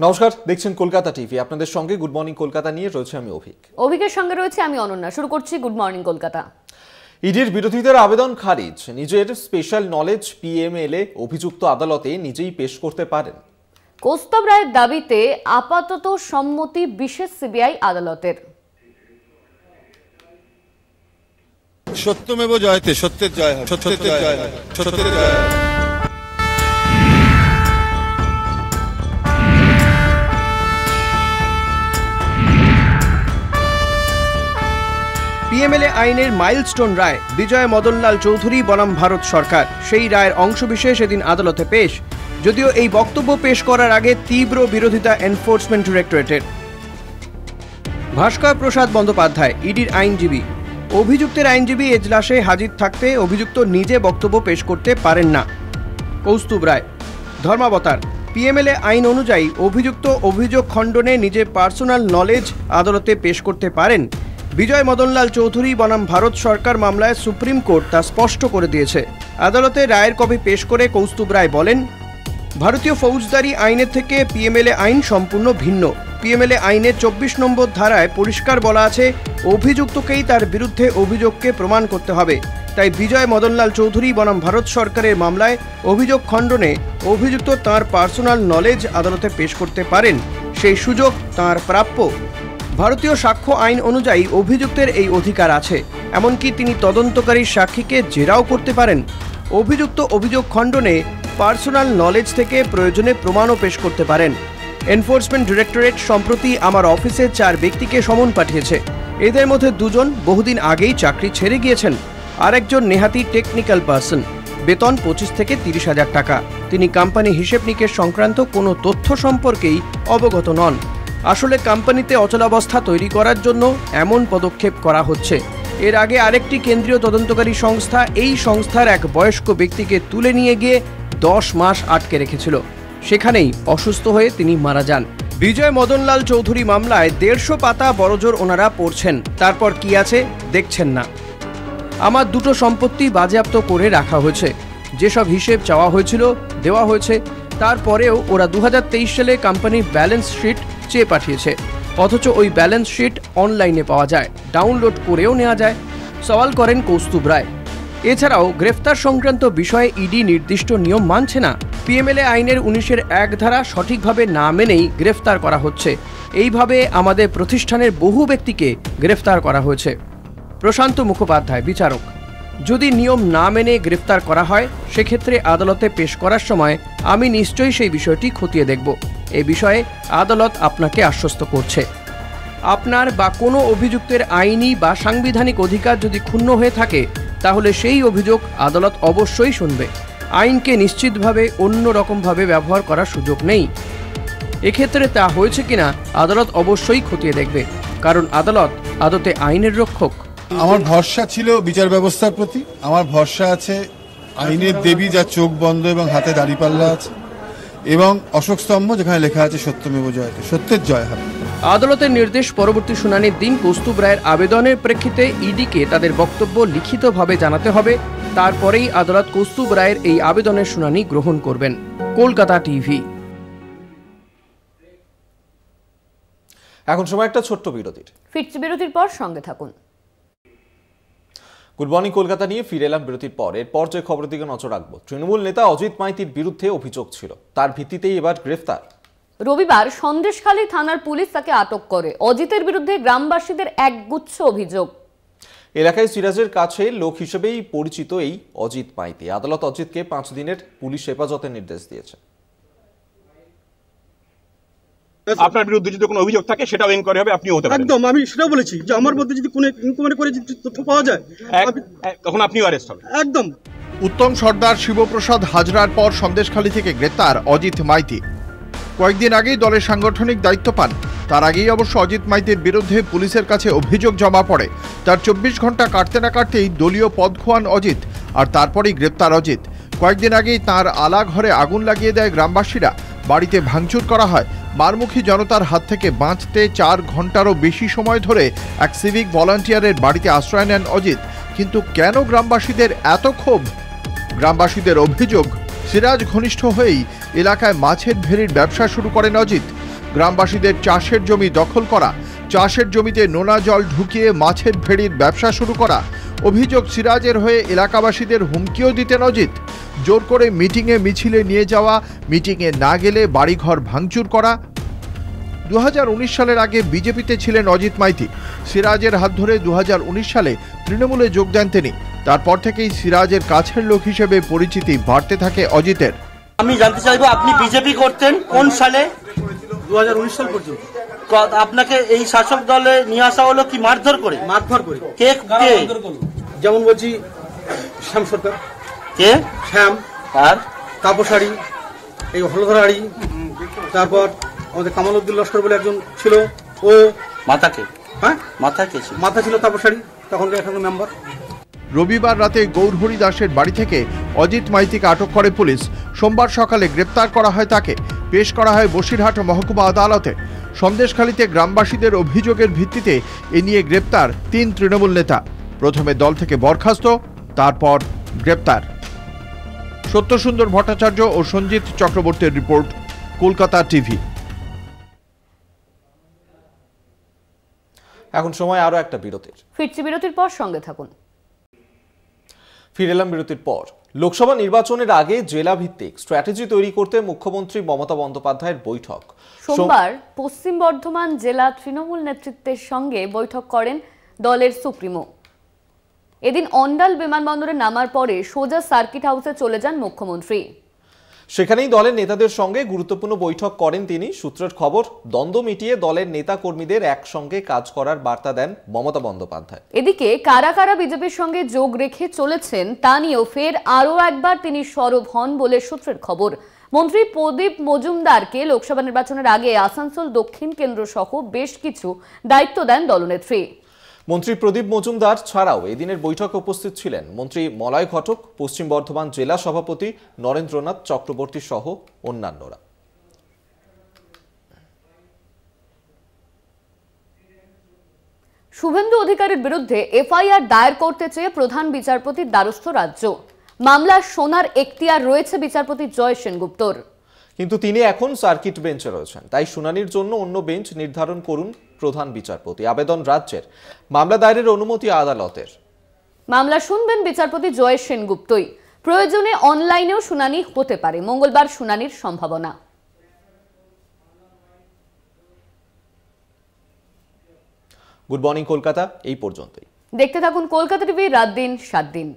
নমস্কার, দেখছেন কলকাতা টিভি। আপনাদের সঙ্গে গুড মর্নিং কলকাতা নিয়ে রয়েছে আমি অভিকের সঙ্গে রয়েছে আমি অনন্যা। শুরু করছি গুড মর্নিং কলকাতা। ইডির বিরোধীদের আবেদন খারিজ। নিজের স্পেশাল নলেজ পিএমএলএ অভিযুক্ত আদালতে নিজেই পেশ করতে পারেন। কৌস্তব রায়ের দাবিতে আপাতত সম্মতি বিশেষ সিবিআই আদালতের। সত্যমেব জয়তে, সত্যের জয় হয়, সত্যের জয় হয়, সত্যের জয় হয়। পিএমএলএ আইনের মাইলস্টোন রায়। বিজয় মদনলাল চৌধুরী বনাম ভারত সরকার, সেই রায়ের অংশবিশেষ এদিন আদালতে পেশ। যদিও এই বক্তব্য পেশ করার আগে তীব্র বিরোধিতা এনফোর্সমেন্ট ডিরেক্টরেটের। ভাস্কর প্রসাদ বন্দ্যোপাধ্যায়, ইডির আইনজীবী। অভিযুক্তের আইনজীবী এজলাসে হাজির থাকতে অভিযুক্ত নিজে বক্তব্য পেশ করতে পারেন না। কৌস্তুভ রায়, ধর্মাবতার। পিএমএলএ আইন অনুযায়ী অভিযুক্ত অভিযোগ খণ্ডনে নিজে পার্সোনাল নলেজ আদালতে পেশ করতে পারেন। বিজয় মদনলাল চৌধুরী বনাম ভারত সরকার মামলায় সুপ্রিম কোর্ট তা স্পষ্ট করে দিয়েছে। আদালতে রায়ের কপি পেশ করে কৌস্তুভ রায় বলেন, ভারতীয় ফৌজদারি আইনের থেকে পিএমএলএ আইন সম্পূর্ণ ভিন্ন। পিএমএলএ আইনের 24 নম্বর ধারায় পরিষ্কার বলা আছে, অভিযুক্তকেই তার বিরুদ্ধে অভিযোগকে প্রমাণ করতে হবে। তাই বিজয় মদনলাল চৌধুরী বনাম ভারত সরকারের মামলায় অভিযোগ খণ্ডনে অভিযুক্ত তাঁর পার্সোনাল নলেজ আদালতে পেশ করতে পারেন। সেই সুযোগ তাঁর প্রাপ্য। ভারতীয় সাক্ষ্য আইন অনুযায়ী অভিযুক্তের এই অধিকার আছে। এমনকি তিনি তদন্তকারী সাক্ষীকে জেরাও করতে পারেন। অভিযুক্ত অভিযোগ খণ্ডনে পার্সোনাল নলেজ থেকে প্রয়োজনে প্রমাণও পেশ করতে পারেন। এনফোর্সমেন্ট ডিরেক্টরেট সম্প্রতি আমার অফিসে 4 ব্যক্তিকে সমন পাঠিয়েছে। এদের মধ্যে 2 জন বহুদিন আগেই চাকরি ছেড়ে গিয়েছেন। আরেকজন নেহাতি টেকনিক্যাল পার্সন, বেতন 25 থেকে 30,000 টাকা। তিনি কোম্পানি হিসেব নিকেশ সংক্রান্ত কোনো তথ্য সম্পর্কেই অবগত নন। আসলে কোম্পানিতে অচলাবস্থা তৈরি করার জন্য এমন পদক্ষেপ করা হচ্ছে। এর আগে আরেকটি কেন্দ্রীয় তদন্তকারী সংস্থা এই সংস্থার এক বয়স্ক ব্যক্তিকে তুলে নিয়ে গিয়ে 10 মাস আটকে রেখেছিল। সেখানেই অসুস্থ হয়ে তিনি মারা যান। বিজয় মদনলাল চৌধুরী মামলায় 150 পাতা বড়জোর ওনারা পড়ছেন, তারপর কি আছে দেখছেন না। আমার 2টো সম্পত্তি বাজেয়াপ্ত করে রাখা হয়েছে। যেসব হিসেব চাওয়া হয়েছিল দেওয়া হয়েছে। তারপরেও ওরা 2023 সালে কোম্পানির ব্যালেন্স শিট চেয়ে পাঠিয়েছে। অথচ ওই ব্যালেন্স শিট অনলাইনে পাওয়া যায়, ডাউনলোড করেও নেওয়া যায়। সওয়াল করেন কৌস্তুভ রায়। এছাড়াও গ্রেফতার সংক্রান্ত বিষয়ে ইডি নির্দিষ্ট নিয়ম মানছে না। পিএমএলএ আইনের 19-এর 1 ধারা সঠিকভাবে না মেনেই গ্রেফতার করা হচ্ছে। এইভাবে আমাদের প্রতিষ্ঠানের বহু ব্যক্তিকে গ্রেফতার করা হয়েছে। প্রশান্ত মুখোপাধ্যায়, বিচারক। যদি নিয়ম না মেনে গ্রেফতার করা হয়, সেক্ষেত্রে আদালতে পেশ করার সময় আমি নিশ্চয়ই সেই বিষয়টি খতিয়ে দেখব। এ বিষয়ে আদালত আপনাকে আশ্বস্ত করছে। আপনার বা কোনো অভিযুক্তের আইনি বা সাংবিধানিক অধিকার যদি ক্ষুণ্ণ হয়ে থাকে, তাহলে সেই অভিযোগ আদালত অবশ্যই শুনবে। আইনকে নিশ্চিতভাবে অন্য রকমভাবে ব্যবহার করার সুযোগ নেই। এক্ষেত্রে তা হয়েছে কিনা আদালত অবশ্যই খতিয়ে দেখবে, কারণ আদালত আদতে আইনের রক্ষক। আমার ভরসা ছিল বিচার ব্যবস্থার প্রতি। আমার ভরসা আছে আইনের দেবী, যা চোখ বন্ধ এবং হাতে দাঁড়িপাল্লা আছে, এবং অশোক স্তম্ভ যেখানে লেখা আছে সত্যমেব জয়তে, সত্যের জয় হবে। আদালতের নির্দেশ পরবর্তী শুনানির দিন কৌস্তুভ রায়ের আবেদনের প্রেক্ষিতে ইডিকে তাদের বক্তব্য লিখিতভাবে জানাতে হবে। তারপরেই আদালত কৌস্তুভ রায়ের এই আবেদনের শুনানি গ্রহণ করবেন। কলকাতা টিভি। এখন সময় একটা ছোট্ট বিরতির। ফিরছি বিরতির পর, সঙ্গে থাকুন। গুড মর্নিং কলকাতা নিয়ে ফিরে এলাম বিরতির পর। এরপর যে খবরের দিকে নজর রাখবো, তৃণমূল নেতা অজিত মাইতির বিরুদ্ধে অভিযোগ ছিল, তার ভিত্তিতেই এবার গ্রেফতার। রবিবার সন্দেশখালী থানার পুলিশ তাকে আটক করে। অজিতের বিরুদ্ধে গ্রামবাসীদের একগুচ্ছ অভিযোগ। এলাকায় সিরাজের কাছে লোক হিসেবেই পরিচিত এই অজিত মাইতি। আদালত অজিতকে 5 দিনের পুলিশ হেফাজতের নির্দেশ দিয়েছে। আপনার বিরুদ্ধে যদি কোনো অভিযোগ থাকে সেটাও এনকোয়ারি হবে, আপনি হতে পারেন। একদম, আমি সেটাও বলেছি যে আমার মধ্যে যদি কোনো ইনকোয়ারি করে যদি তথ্য পাওয়া যায় তখন আপনিও অ্যারেস্ট হবেন। একদম। উত্তম সর্দার শিবপ্রসাদ হাজরার পর সন্দেশখালী থেকে গ্রেপ্তার অজিত মাইতি। কয়েকদিন আগেই দলের সাংগঠনিক দায়িত্ব পান। তার আগেই অবশ্য অজিত মাইতির বিরুদ্ধে পুলিশের কাছে অভিযোগ জমা পড়ে। তার 24 ঘন্টা কাটতে না কাটতেই দলীয় পদ খোয়ান অজিত, আর তারপরেই গ্রেপ্তার অজিত। কয়েকদিন আগেই তাঁর আলা ঘরে আগুন লাগিয়ে দেয় গ্রামবাসীরা। বাড়িতে ভাঙচুর করা হয়। মারমুখী জনতার হাত থেকে বাঁচতে 4 ঘন্টারও বেশি সময় ধরে এক সিভিক ভলান্টিয়ারের বাড়িতে আশ্রয় নেন অজিত। কিন্তু কেন গ্রামবাসীদের এত ক্ষোভ? গ্রামবাসীদের অভিযোগ, সিরাজ ঘনিষ্ঠ হয়েই এলাকায় মাছের ভেড়ির ব্যবসা শুরু করেন অজিত। গ্রামবাসীদের চাষের জমি দখল করা, চাষের জমিতে নোনা জল ঢুকিয়ে মাছের ভেড়ির ব্যবসা শুরু করা। অভিযোগ সিরাজের হয়ে এলাকাবাসীদের হুমকিও দিতেন অজিত। জোর করে মিটিংয়ে মিছিলে নিয়ে যাওয়া, মিটিংয়ে না গেলে বাড়িঘর ভাঙচুর করা। 2019 সালের আগে বিজেপিতে ছিলেন অজিত মাইতি। সিরাজের হাত ধরে 2019 সালে তৃণমূলে যোগ দেন তিনি। তারপর থেকেই সিরাজের কাছের লোক হিসেবে পরিচিতি বাড়তে থাকে অজিতের। আমি জানতে চাইবো আপনি বিজেপি করতেন কোন সালে? 2019 সাল পর্যন্ত। আপনাকে এই শাসক দলে নিয়ে আসা হলো কি মারধর করে? মারধর করে। কে কে? যেমন বলছি শ্যাম সরকার, কে? শ্যাম আর তাপসাড়ি, এই হলধরাড়ি, তারপর আমাদের কামাল উদ্দিন লস্কর বলে একজন ছিল, ও মাথাকে, হ্যাঁ মাথা কে ছিল? মাথা ছিল তাপসাড়ি, তখনকার এখানে মেম্বার। রবিবার রাতে গৌরহরি দাসের বাড়ি থেকে অজিত মাইতিকে আটক করে পুলিশ। সোমবার সকালে গ্রেপ্তার করা হয় তাকে। পেশ করা হয় বসিরহাট মহকুমা আদালতে। সন্দেশখালীতে গ্রামবাসীদের অভিযোগের ভিত্তিতে এ নিয়ে গ্রেপ্তার 3 তৃণমূল নেতা। প্রথমে দল থেকে বরখাস্ত, তারপর গ্রেপ্তার। সত্যসুন্দর ভট্টাচার্য ও সঞ্জিত চক্রবর্তীর রিপোর্ট, কলকাতা টিভি। এখন সময় আরো একটা বিরতির। ফিরছি বিরতির পর, সঙ্গে থাকুন। ফিরে এলাম বিরতির পর। লোকসভা নির্বাচনের আগে জেলা ভিত্তিক স্ট্র্যাটেজি তৈরি করতে মুখ্যমন্ত্রী মমতা বন্দ্যোপাধ্যায়ের বৈঠক। সোমবার পশ্চিম বর্ধমান জেলা তৃণমূল নেতৃত্বের সঙ্গে বৈঠক করেন দলের সুপ্রিমো। এদিন অন্ডাল বিমানবন্দরে নামার পরে সোজা সার্কিট হাউসে চলে যান মুখ্যমন্ত্রী। সেখানেই দলের নেতাদের সঙ্গে গুরুত্বপূর্ণ বৈঠক করেন তিনি। সূত্রের খবর, দ্বন্দ্ব মিটিয়ে দলের নেতা কর্মীদের একসঙ্গে কাজ করার বার্তা দেন মমতা বন্দ্যোপাধ্যায়। এদিকে কারা কারা বিজেপির সঙ্গে যোগ রেখে চলেছেন তা নিয়েও ফের আরও একবার তিনি সরব হন বলে সূত্রের খবর। মন্ত্রী প্রদীপ মজুমদারকে লোকসভা নির্বাচনের আগে আসানসোল দক্ষিণ কেন্দ্র সহ বেশ কিছু দায়িত্ব দেন দলনেত্রী। মন্ত্রী প্রদীপ মজুমদার ছাড়াও এদিনের বৈঠকে উপস্থিত ছিলেন মন্ত্রী মলয় ঘটক, পশ্চিম বর্ধমান জেলা সভাপতি নরেন্দ্রনাথ চক্রবর্তী সহ অন্যান্যরা। শুভেন্দু অধিকারীর বিরুদ্ধে এফআইআর দায়ের করতে চেয়ে প্রধান বিচারপতির দ্বারস্থ রাজ্য। মামলা শোনার এখতিয়ার রয়েছে বিচারপতি জয় সেনগুপ্তর, কিন্তু তিনি এখন সার্কিট বেঞ্চে রয়েছেন। তাই শুনানির জন্য অন্য বেঞ্চ নির্ধারণ করুন প্রধান বিচারপতি। আবেদন রাজ্যের, মামলা দায়েরের অনুমতি আদালতের। মামলা শুনবেন বিচারপতি জয় সেনগুপ্তই। প্রয়োজনে অনলাইনেও শুনানি হতে পারে। মঙ্গলবার শুনানির সম্ভাবনা। গুড মর্নিং কলকাতা এই পর্যন্তই। দেখতে থাকুন কলকাতা টিভি, রাত দিন 7 দিন।